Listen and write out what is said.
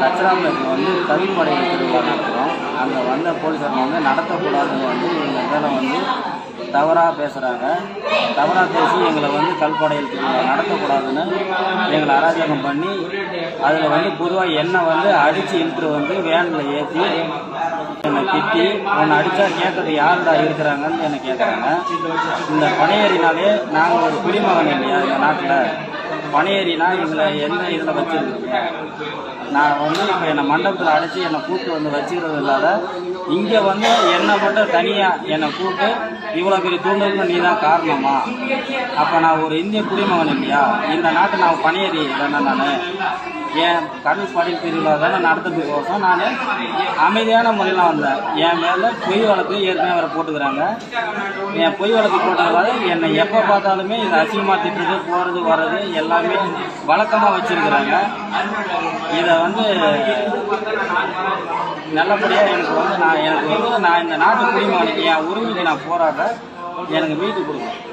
தச்சராமலத்தில் வந்து கல்விப்படை திருவிழா நடத்துகிறோம். அங்கே வந்த போலீஸார் வந்து நடத்தக்கூடாதுன்னு வந்து எங்கள் மேலே வந்து தவறாக பேசுகிறாங்க. தவறாக பேசி எங்களை வந்து கல்படையில் திருவிழா நடத்தக்கூடாதுன்னு எங்களை அராஜகம் பண்ணி அதில் வந்து பொதுவாக என்னை வந்து அடித்து இழுத்துட்டு வந்து வேனில் ஏற்றி என்னை திட்டி உன்னை அடித்தா கேட்கறது யாருடா இருக்கிறாங்கன்னு என்னை கேட்குறாங்க. இந்த பனையேறினாலே நாங்கள் ஒரு குடிமகன் இல்லையா இந்த நாட்டில், பனையேறினா எங்களை என்ன இதில் வச்சுருக்கீங்க? நான் வந்து இப்போ என்னை மண்டபத்தில் அடைச்சி என்னை கூப்பிட்டு வந்து வச்சுக்கிறது இல்லாத இங்கே வந்து என்னை மட்டும் தனியாக என்னை கூப்பிட்டு இவ்வளோ பெரிய தூண்டலுக்கு நீ தான் காரணமா? அப்போ நான் ஒரு இந்திய குடிமகன் இல்லையா? இந்த நாட்டை நான் பனையேறி இல்லைன்னா நான் என் கடல் படையில் திருவிழா தானே நடத்துறதுக்கோசம் நான் அமைதியான முறையில் வந்தேன். என் மேலே பொய் வழக்கு ஏற்கனவே அவரை போட்டுக்கிறாங்க. என் பொய் வழக்கு போட்டதால என்னை எப்போ பார்த்தாலுமே இது அசிங்கமாக திட்டுறது போகிறது வர்றது எல்லாமே வழக்கமாக வச்சுருக்கிறாங்க. இதை வந்து நல்லபடியாக எனக்கு வந்து நான் இந்த நாட்டு குடிமகனுக்கு என் உரிமைக்கு நான் போராடுறேன். எனக்கு மீட்டு கொடுக்கணும்.